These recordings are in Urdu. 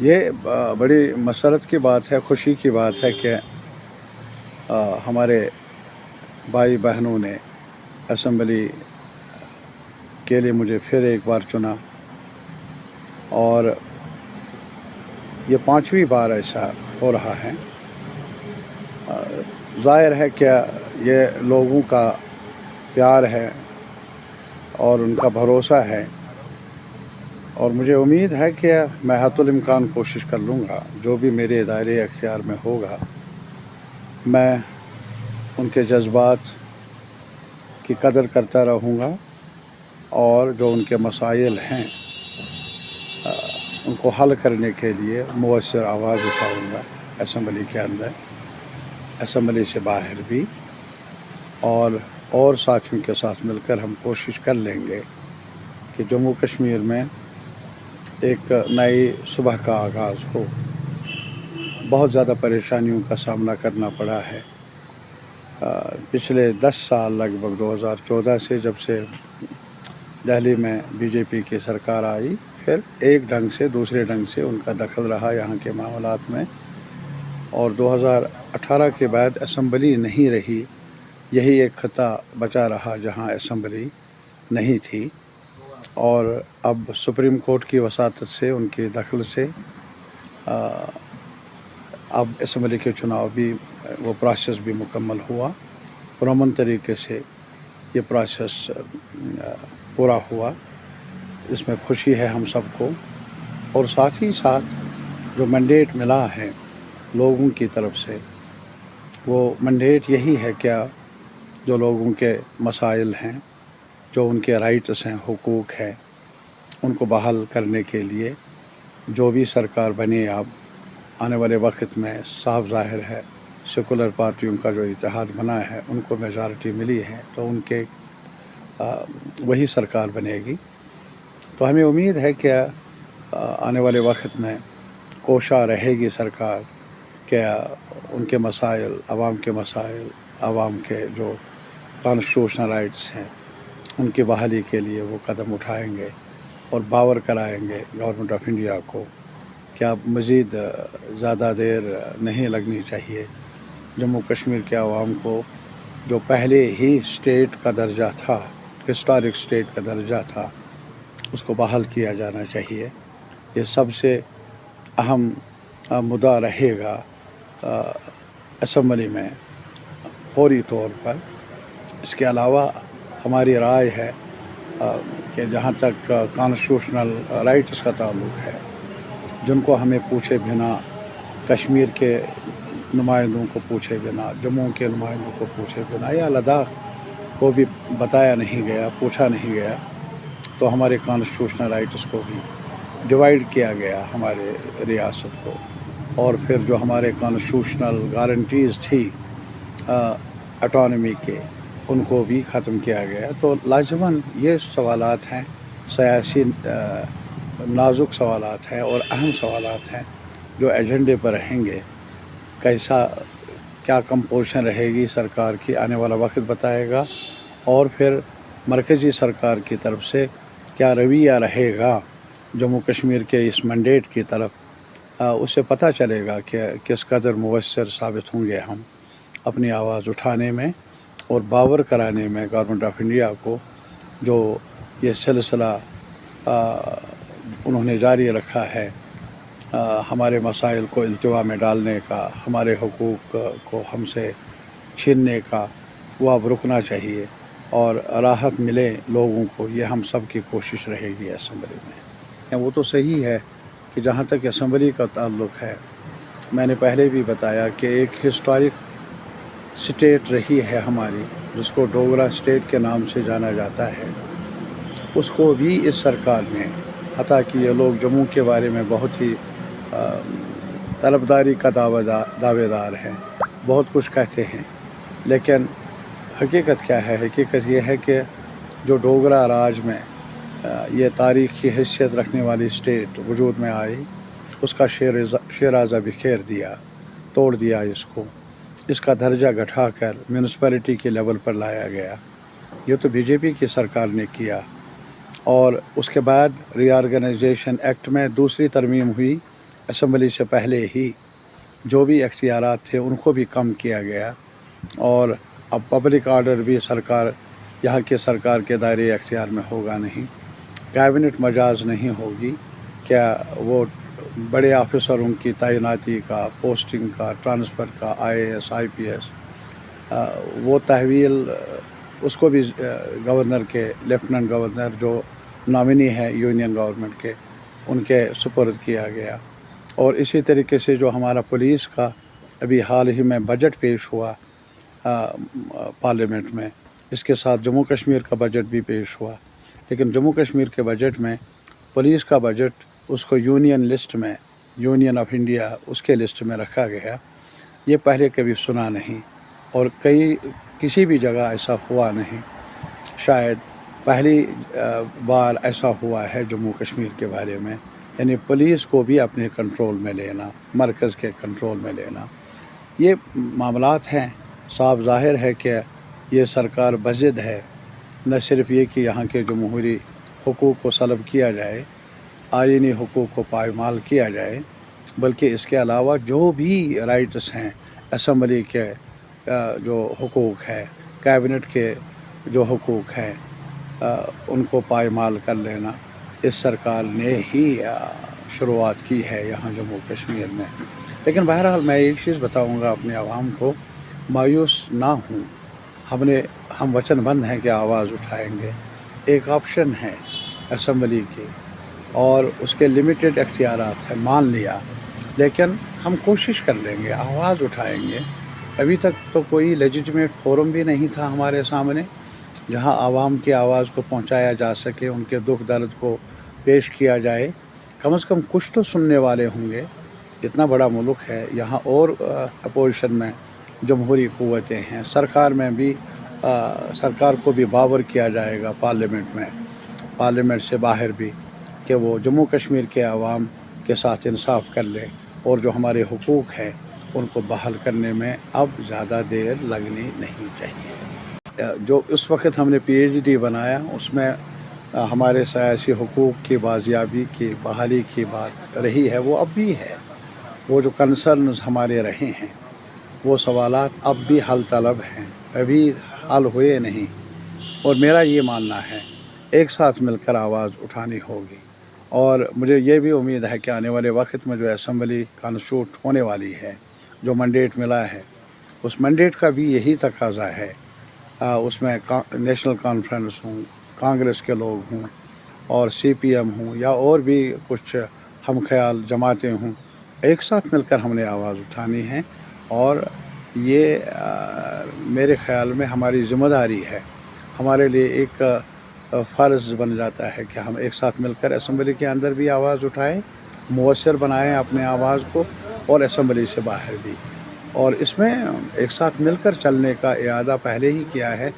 یہ بڑی مسرت کی بات ہے، خوشی کی بات ہے کہ ہمارے بھائی بہنوں نے اسمبلی کے لیے مجھے پھر ایک بار چنا، اور یہ 5ویں بار ایسا ہو رہا ہے۔ ظاہر ہے کہ یہ لوگوں کا پیار ہے اور ان کا بھروسہ ہے، اور مجھے امید ہے کہ میں حتی الامکان کوشش کر لوں گا، جو بھی میرے دائرے اختیار میں ہوگا میں ان کے جذبات کی قدر کرتا رہوں گا، اور جو ان کے مسائل ہیں ان کو حل کرنے کے لیے مؤثر آواز اٹھاؤں گا، اسمبلی کے اندر، اسمبلی سے باہر بھی، اور ساتھیوں کے ساتھ مل کر ہم کوشش کر لیں گے کہ جموں کشمیر میں ایک نئی صبح کا آغاز ہو۔ بہت زیادہ پریشانیوں کا سامنا کرنا پڑا ہے پچھلے 10 سال، لگ بھگ 2014 سے، جب سے دہلی میں بی جے پی کی سرکار آئی، پھر ایک ڈھنگ سے دوسرے ڈھنگ سے ان کا دخل رہا یہاں کے معاملات میں، اور 2018 کے بعد اسمبلی نہیں رہی۔ یہی ایک خطہ بچا رہا جہاں اسمبلی نہیں تھی، اور اب سپریم کورٹ کی وساطت سے، ان کے دخل سے اب اسمبلی کے چناؤ بھی، وہ پروسیس بھی مکمل ہوا، پرامن طریقے سے یہ پروسیس پورا ہوا۔ اس میں خوشی ہے ہم سب کو، اور ساتھ ہی ساتھ جو مینڈیٹ ملا ہے لوگوں کی طرف سے، وہ مینڈیٹ یہی ہے کہ جو لوگوں کے مسائل ہیں، جو ان کے رائٹس ہیں، حقوق ہیں، ان کو بحال کرنے کے لیے جو بھی سرکار بنے اب آنے والے وقت میں، صاف ظاہر ہے سیکولر پارٹیوں کا جو اتحاد بنا ہے، ان کو میجارٹی ملی ہے، تو ان کے وہی سرکار بنے گی۔ تو ہمیں امید ہے کہ آنے والے وقت میں کوشاں رہے گی سرکار کہ ان کے مسائل، عوام کے مسائل، عوام کے جو کانسٹیٹیوشنل رائٹس ہیں، ان کی بحالی کے لیے وہ قدم اٹھائیں گے، اور باور کرائیں گے گورنمنٹ آف انڈیا کو کہ اب مزید زیادہ دیر نہیں لگنی چاہیے۔ جموں کشمیر کے عوام کو جو پہلے ہی اسٹیٹ کا درجہ تھا، ہسٹورک اسٹیٹ کا درجہ تھا، اس کو بحال کیا جانا چاہیے۔ یہ سب سے اہم مدعا رہے گا اسمبلی میں فوری طور پر۔ اس کے علاوہ ہماری رائے ہے کہ جہاں تک کانسٹیٹیوشنل رائٹس کا تعلق ہے، جن کو ہمیں پوچھے بنا، کشمیر کے نمائندوں کو پوچھے بنا، جموں کے نمائندوں کو پوچھے بنا، یا لداخ کو بھی بتایا نہیں گیا، پوچھا نہیں گیا، تو ہمارے کانسٹیٹیوشنل رائٹس کو بھی ڈیوائیڈ کیا گیا ہمارے ریاست کو، اور پھر جو ہمارے کانسٹیٹیوشنل گارنٹیز تھی اٹانومی کے، ان کو بھی ختم کیا گیا۔ تو لازماً یہ سوالات ہیں، سیاسی نازک سوالات ہیں اور اہم سوالات ہیں جو ایجنڈے پر رہیں گے۔ کیا کمپوزیشن رہے گی سرکار کی، آنے والا وقت بتائے گا، اور پھر مرکزی سرکار کی طرف سے کیا رویہ رہے گا جموں کشمیر کے اس مینڈیٹ کی طرف، اس سے پتہ چلے گا کہ کس قدر مؤثر ثابت ہوں گے ہم اپنی آواز اٹھانے میں اور باور کرانے میں گورنمنٹ آف انڈیا کو، جو یہ سلسلہ انہوں نے جاری رکھا ہے ہمارے مسائل کو التوا میں ڈالنے کا، ہمارے حقوق کو ہم سے چھیننے کا، وہ اب رکنا چاہیے اور راحت ملے لوگوں کو۔ یہ ہم سب کی کوشش رہے گی اسمبلی میں۔ وہ تو صحیح ہے کہ جہاں تک اسمبلی کا تعلق ہے، میں نے پہلے بھی بتایا کہ ایک ہسٹورک اسٹیٹ رہی ہے ہماری، جس کو ڈوگرا اسٹیٹ کے نام سے جانا جاتا ہے، اس کو بھی اس سرکار نے، حتیٰ کہ یہ لوگ جموں کے بارے میں بہت ہی طلبداری کا دعوے دار ہیں، بہت کچھ کہتے ہیں، لیکن حقیقت کیا ہے؟ حقیقت یہ ہے کہ جو ڈوگرا راج میں یہ تاریخی حیثیت رکھنے والی اسٹیٹ وجود میں آئی، اس کا شیرازہ بکھیر دیا، توڑ دیا اس کا درجہ گھٹا کر میونسپلٹی کے لیول پر لایا گیا۔ یہ تو بی جے پی کی سرکار نے کیا، اور اس کے بعد ری آرگنائزیشن ایکٹ میں دوسری ترمیم ہوئی اسمبلی سے پہلے ہی جو بھی اختیارات تھے ان کو بھی کم کیا گیا، اور اب پبلک آرڈر بھی یہاں کے سرکار کے دائرے اختیار میں ہوگا نہیں، کیبنٹ مجاز نہیں ہوگی، کیا وہ بڑے آفیسروں کی تعیناتی کا، پوسٹنگ کا، ٹرانسفر کا، IAS IPS، وہ تحویل اس کو بھی گورنر کے، لیفٹیننٹ گورنر جو نامنی ہے یونین گورنمنٹ کے، ان کے سپرد کیا گیا۔ اور اسی طریقے سے جو ہمارا پولیس کا ابھی حال ہی میں بجٹ پیش ہوا پارلیمنٹ میں، اس کے ساتھ جموں کشمیر کا بجٹ بھی پیش ہوا، لیکن جموں کشمیر کے بجٹ میں پولیس کا بجٹ اس کو یونین لسٹ میں، یونین آف انڈیا اس کے لسٹ میں رکھا گیا۔ یہ پہلے کبھی سنا نہیں، اور کسی بھی جگہ ایسا ہوا نہیں، شاید پہلی بار ایسا ہوا ہے جموں کشمیر کے بارے میں، یعنی پولیس کو بھی اپنے کنٹرول میں لینا، مرکز کے کنٹرول میں لینا۔ یہ معاملات ہیں، صاف ظاہر ہے کہ یہ سرکار بضد ہے، نہ صرف یہ کہ یہاں کے جمہوری حقوق کو سلب کیا جائے، آئینی حقوق کو پائمال کیا جائے، بلکہ اس کے علاوہ جو بھی رائٹس ہیں، اسمبلی کے جو حقوق ہے، کیبنٹ کے جو حقوق ہیں، ان کو پائمال کر لینا اس سرکار نے ہی شروعات کی ہے یہاں جموں کشمیر میں۔ لیکن بہرحال میں ایک چیز بتاؤں گا اپنے عوام کو، مایوس نہ ہوں، ہم وچن بند ہیں کہ آواز اٹھائیں گے۔ ایک آپشن ہے اسمبلی کی، اور اس کے لمیٹڈ اختیارات ہیں، مان لیا، لیکن ہم کوشش کر لیں گے، آواز اٹھائیں گے۔ ابھی تک تو کوئی لیجیٹمیٹ فورم بھی نہیں تھا ہمارے سامنے جہاں عوام کی آواز کو پہنچایا جا سکے، ان کے دکھ درد کو پیش کیا جائے۔ کم از کم کچھ تو سننے والے ہوں گے، اتنا بڑا ملک ہے یہاں، اور اپوزیشن میں جمہوری قوتیں ہیں، سرکار میں بھی سرکار کو بھی باور کیا جائے گا پارلیمنٹ میں، پارلیمنٹ سے باہر بھی، کہ وہ جموں کشمیر کے عوام کے ساتھ انصاف کر لے، اور جو ہمارے حقوق ہیں ان کو بحال کرنے میں اب زیادہ دیر لگنی نہیں چاہیے۔ جو اس وقت ہم نے PhD بنایا، اس میں ہمارے سیاسی حقوق کی بازیابی کی، بحالی کی بات رہی ہے، وہ اب بھی ہے۔ وہ جو کنسرنز ہمارے رہے ہیں، وہ سوالات اب بھی حل طلب ہیں، ابھی حل ہوئے نہیں، اور میرا یہ ماننا ہے ایک ساتھ مل کر آواز اٹھانی ہوگی۔ اور مجھے یہ بھی امید ہے کہ آنے والے وقت میں جو اسمبلی کانسٹیٹیوٹ ہونے والی ہے، جو منڈیٹ ملا ہے، اس منڈیٹ کا بھی یہی تقاضا ہے، اس میں نیشنل کانفرنس ہوں، کانگریس کے لوگ ہوں، اور CPM ہوں، یا اور بھی کچھ ہم خیال جماعتیں ہوں، ایک ساتھ مل کر ہم نے آواز اٹھانی ہے، اور یہ میرے خیال میں ہماری ذمہ داری ہے، ہمارے لیے ایک فرض بن جاتا ہے کہ ہم ایک ساتھ مل کر اسمبلی کے اندر بھی آواز اٹھائیں، مؤثر بنائیں اپنے آواز کو، اور اسمبلی سے باہر بھی۔ اور اس میں ایک ساتھ مل کر چلنے کا اعادہ پہلے ہی کیا ہے،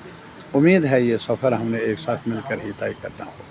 امید ہے یہ سفر ہم نے ایک ساتھ مل کر ہی طے کرنا ہوگا۔